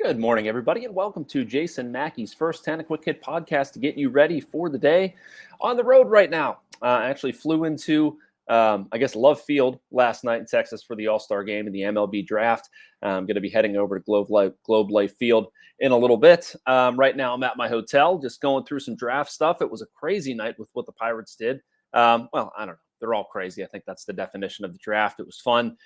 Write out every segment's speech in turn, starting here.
Good morning, everybody, and welcome to Jason Mackey's First 10, a quick hit podcast to get you ready for the day. On the road right now. I actually flew into, Love Field last night in Texas for the All-Star game and the MLB draft. I'm going to be heading over to Globe Life Field in a little bit. Right now, I'm at my hotel just going through some draft stuff. It was a crazy night with what the Pirates did. I don't know. They're all crazy. I think that's the definition of the draft. It was fun.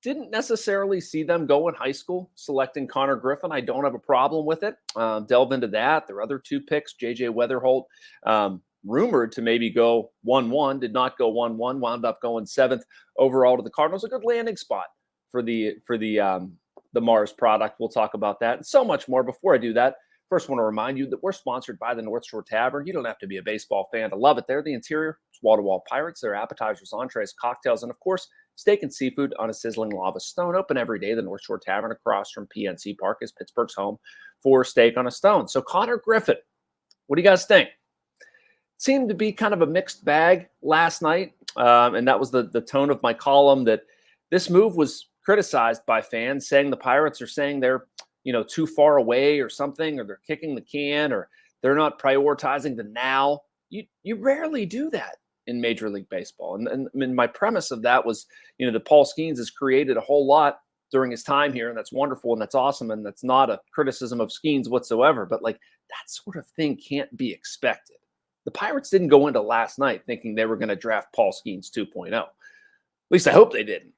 Didn't necessarily see them go in high school selecting Konnor Griffin. I don't have a problem with it. Delve into that. Their other two picks, J.J. Wetherholt, rumored to maybe go 1-1, did not go 1-1, wound up going 7th overall to the Cardinals. A good landing spot for the Mars product. We'll talk about that and so much more. Before I do that, first, I want to remind you that we're sponsored by the North Shore Tavern. You don't have to be a baseball fan to love it there. The interior, it's wall-to-wall Pirates. Their appetizers, entrees, cocktails, and of course, steak and seafood on a sizzling lava stone. Open every day. The North Shore Tavern across from PNC Park is Pittsburgh's home for steak on a stone. So Konnor Griffin, what do you guys think? Seemed to be kind of a mixed bag last night. And that was the tone of my column, that this move was criticized by fans, saying the Pirates are saying they're too far away or something, or they're kicking the can, or they're not prioritizing the now. You rarely do that in Major League Baseball. And I mean, my premise of that was, that Paul Skenes has created a whole lot during his time here, and that's wonderful and that's awesome, and that's not a criticism of Skenes whatsoever, but like that sort of thing can't be expected. The Pirates didn't go into last night thinking they were going to draft Paul Skenes 2.0. At least I hope they didn't.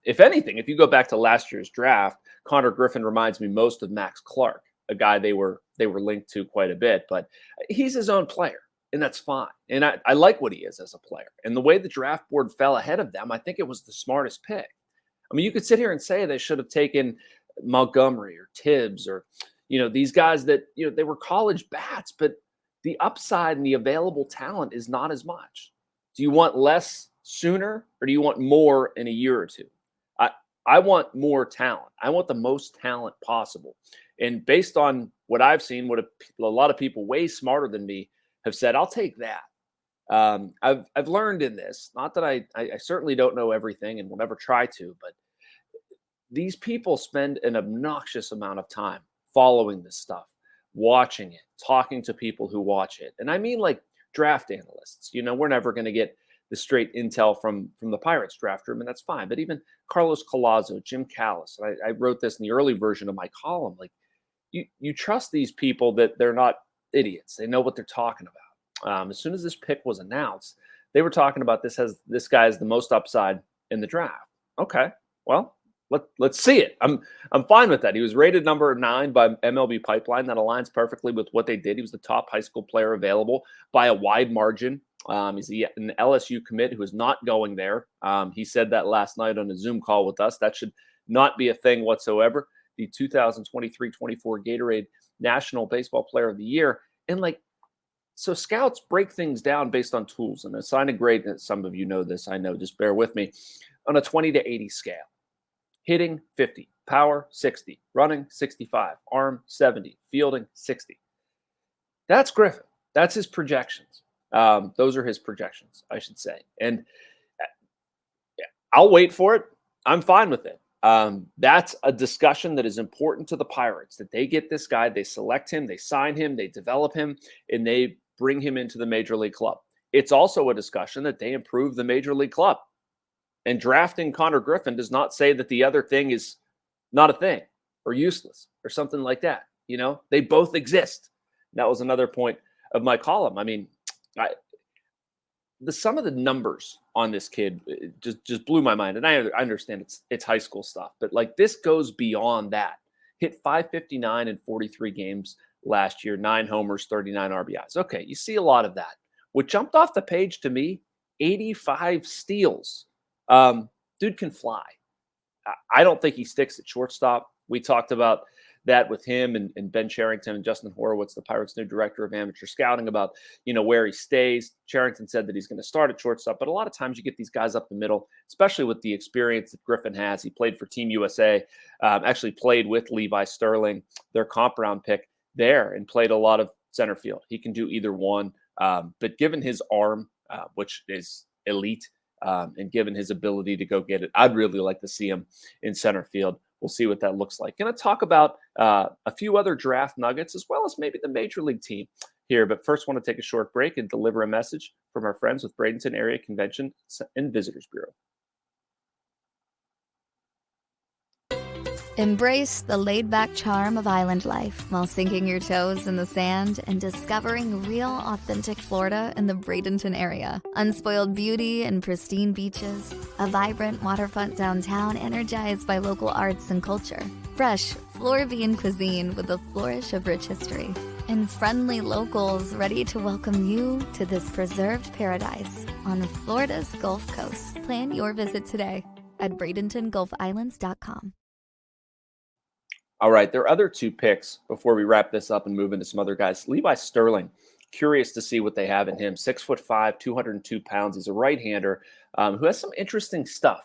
If anything, if you go back to last year's draft, Konnor Griffin reminds me most of Max Clark, a guy they were linked to quite a bit, but he's his own player. And that's fine. And I like what he is as a player. And the way the draft board fell ahead of them, I think it was the smartest pick. I mean, you could sit here and say they should have taken Montgomery or Tibbs or, these guys that, they were college bats, but the upside and the available talent is not as much. Do you want less sooner, or do you want more in a year or two? I want more talent. I want the most talent possible. And based on what I've seen, what a lot of people way smarter than me have said, I'll take that. I've learned in this, not that I certainly don't know everything and will never try to, but these people spend an obnoxious amount of time following this stuff, watching it, talking to people who watch it. And I mean like draft analysts. We're never going to get the straight intel from the Pirates draft room, and that's fine. But even Carlos Collazo, Jim Callis, I wrote this in the early version of my column, like you trust these people that they're not idiots. They know what they're talking about. As soon as this pick was announced, they were talking about this guy has the most upside in the draft. Okay, well, let's see it. I'm fine with that. He was rated number 9 by MLB Pipeline. That aligns perfectly with what they did. He was the top high school player available by a wide margin. He's an LSU commit who is not going there. He said that last night on a Zoom call with us. That should not be a thing whatsoever. The 2023-24 Gatorade National Baseball Player of the Year. And so scouts break things down based on tools and assign a grade. Some of you know this, I know, just bear with me, on a 20 to 80 scale. Hitting 50, power 60, running 65, arm 70, fielding 60. That's Griffin. That's his projections. Those are his projections, I should say. And I'll wait for it. I'm fine with it. That's a discussion that is important to the Pirates, that they get this guy, they select him, they sign him, they develop him, and they bring him into the Major League club. It's also a discussion that they improve the Major League club. And drafting Konnor Griffin does not say that the other thing is not a thing or useless or something like that. They both exist. That was another point of my column. I mean, some of the numbers on this kid just blew my mind. And I understand it's high school stuff, but this goes beyond that. Hit 559 in 43 games last year, 9 homers, 39 RBIs. Okay, you see a lot of that. What jumped off the page to me, 85 steals. Dude can fly. I don't think he sticks at shortstop. We talked about that with him and Ben Cherington and Justin Horowitz, the Pirates' new director of amateur scouting, about where he stays. Cherington said that he's going to start at shortstop, but a lot of times you get these guys up the middle, especially with the experience that Griffin has. He played for Team USA, actually played with Levi Sterling, their comp round pick there, and played a lot of center field. He can do either one, but given his arm, which is elite, and given his ability to go get it, I'd really like to see him in center field we'll see what that looks like. Going to talk about a few other draft nuggets as well as maybe the major league team here. But first, want to take a short break and deliver a message from our friends with Bradenton Area Convention and Visitors Bureau. Embrace the laid-back charm of island life while sinking your toes in the sand and discovering real, authentic Florida in the Bradenton area. Unspoiled beauty and pristine beaches, a vibrant waterfront downtown energized by local arts and culture, fresh Floridian cuisine with a flourish of rich history, and friendly locals ready to welcome you to this preserved paradise on Florida's Gulf Coast. Plan your visit today at BradentonGulfIslands.com. All right, there are other two picks before we wrap this up and move into some other guys. Levi Sterling, curious to see what they have in him. 6'5", 202 pounds. He's a right-hander who has some interesting stuff.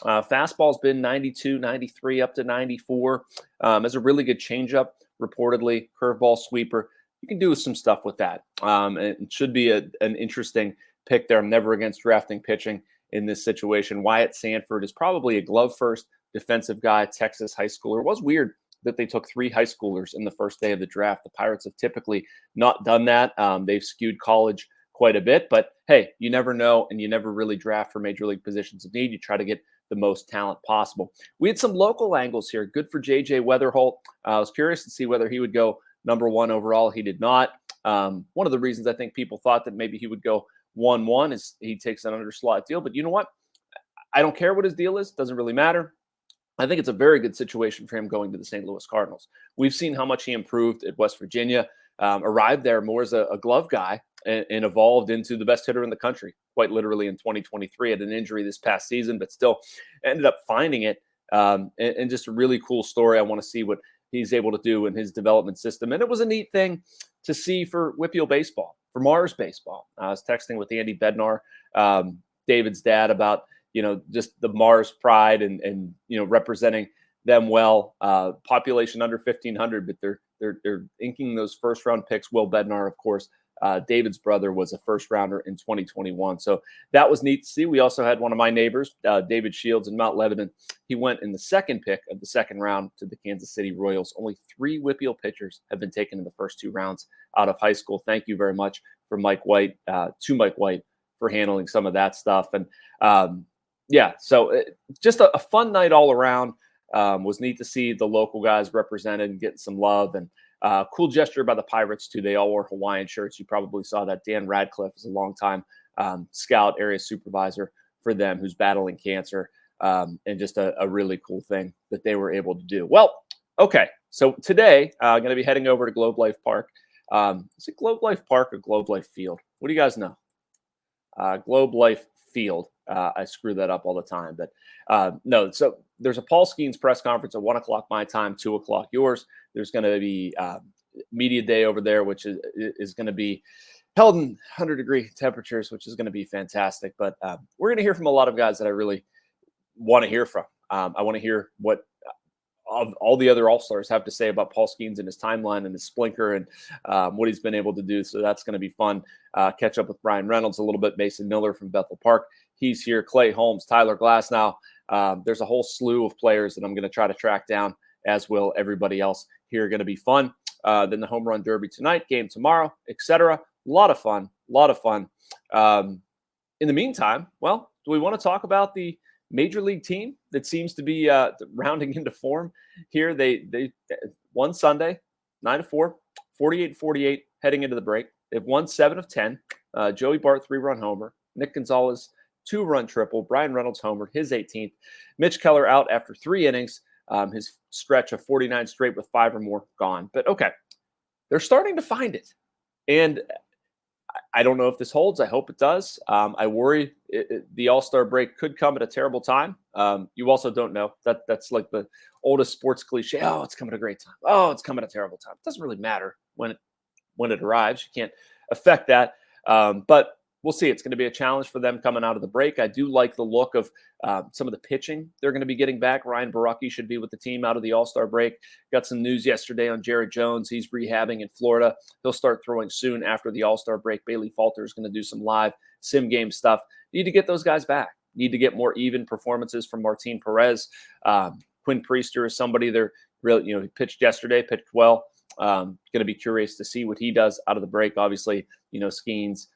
Fastball's been 92, 93, up to 94. Has a really good changeup, reportedly. Curveball, sweeper. You can do some stuff with that. And it should be an interesting pick there. I'm never against drafting pitching in this situation. Wyatt Sanford is probably a glove-first defensive guy, Texas high schooler. It was weird that they took 3 high schoolers in the first day of the draft. The Pirates have typically not done that. They've skewed college quite a bit, but hey, you never know, and you never really draft for major league positions of need. You try to get the most talent possible. We had some local angles here. Good for J.J. Wetherholt. I was curious to see whether he would go number 1 overall. He did not. One of the reasons I think people thought that maybe he would go 1-1 is he takes an underslot deal, but you know what? I don't care what his deal is. Doesn't really matter. I think it's a very good situation for him going to the St. Louis Cardinals. We've seen how much he improved at West Virginia, arrived there more as a glove guy and evolved into the best hitter in the country, quite literally in 2023. Had an injury this past season, but still ended up finding it. And just a really cool story. I want to see what he's able to do in his development system. And it was a neat thing to see for Whippeal baseball, for Mars baseball. I was texting with Andy Bednar, David's dad, about just the Mars pride and representing them well. Population under 1,500, but they're inking those first round picks. Will Bednar, of course, David's brother, was a first rounder in 2021. So that was neat to see. We also had one of my neighbors, David Shields in Mount Lebanon. He went in the second pick of the second round to the Kansas City Royals. Only 3 Whippeal pitchers have been taken in the first 2 rounds out of high school. Thank you very much for Mike White, to Mike White, for handling some of that stuff. And yeah, so just a fun night all around. Was neat to see the local guys represented and getting some love, and cool gesture by the Pirates too. They all wore Hawaiian shirts. You probably saw that. Dan Radcliffe is a longtime scout area supervisor for them who's battling cancer, and just a really cool thing that they were able to do. Well, okay, so today I'm going to be heading over to Globe Life Park. Is it Globe Life Park or Globe Life Field? What do you guys know? Globe Life Field. I screw that up all the time, but no. So there's a Paul Skenes press conference at 1:00 my time, 2:00 yours. There's going to be media day over there, which is going to be held in 100-degree temperatures, which is going to be fantastic. But we're going to hear from a lot of guys that I really want to hear from. I want to hear what all the other All-Stars have to say about Paul Skenes and his timeline and his splinker and what he's been able to do. So that's going to be fun. Catch up with Brian Reynolds a little bit. Mason Miller from Bethel Park. He's here. Clay Holmes, Tyler Glasnow. There's a whole slew of players that I'm going to try to track down, as will everybody else here. Going to be fun. Then the home run derby tonight, game tomorrow, etc. A lot of fun. In the meantime, well, do we want to talk about the major league team that seems to be rounding into form here? They won Sunday, 9-4, 48-48 heading into the break. They've won 7 of 10. Joey Bart, 3-run homer. Nick Gonzalez, 2-run triple. Brian Reynolds homer, his 18th. Mitch Keller out after 3 innings. His stretch of 49 straight with 5 or more gone. But okay, they're starting to find it. And I don't know if this holds. I hope it does. I worry the All-Star break could come at a terrible time. You also don't know. That's like the oldest sports cliche. Oh, it's coming at a great time. Oh, it's coming at a terrible time. It doesn't really matter when it arrives. You can't affect that. But we'll see. It's going to be a challenge for them coming out of the break. I do like the look of some of the pitching they're going to be getting back. Ryan Baraki should be with the team out of the All-Star break. Got some news yesterday on Jared Jones. He's rehabbing in Florida. He'll start throwing soon after the All-Star break. Bailey Falter is going to do some live sim game stuff. Need to get those guys back. Need to get more even performances from Martin Perez. Quinn Priester is somebody they're really, he pitched yesterday, pitched well. Going to be curious to see what he does out of the break. Obviously, Skenes,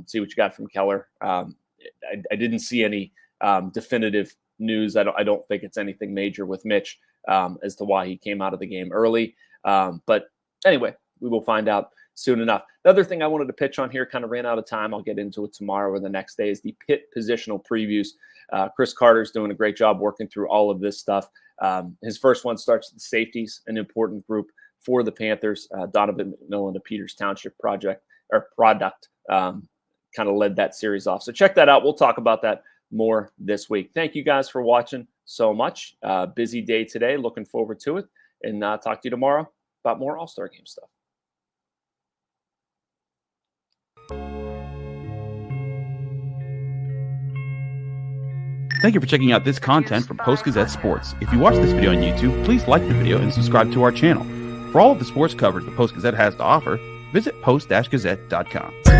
see what you got from Keller. I didn't see any definitive news. I don't think it's anything major with Mitch as to why he came out of the game early. But anyway, we will find out soon enough. The other thing I wanted to pitch on here, kind of ran out of time. I'll get into it tomorrow or the next day, is the pit positional previews. Chris Carter's doing a great job working through all of this stuff. His first one starts with the safeties, an important group for the Panthers. Donovan McMillan, the Peters Township product, kind of led that series off. So check that out. We'll talk about that more this week. Thank you guys for watching so much. Busy day today. Looking forward to it. And talk to you tomorrow about more All-Star Game stuff. Thank you for checking out this content from Post-Gazette Sports. If you watch this video on YouTube, please like the video and subscribe to our channel. For all of the sports coverage the Post-Gazette has to offer, visit post-gazette.com.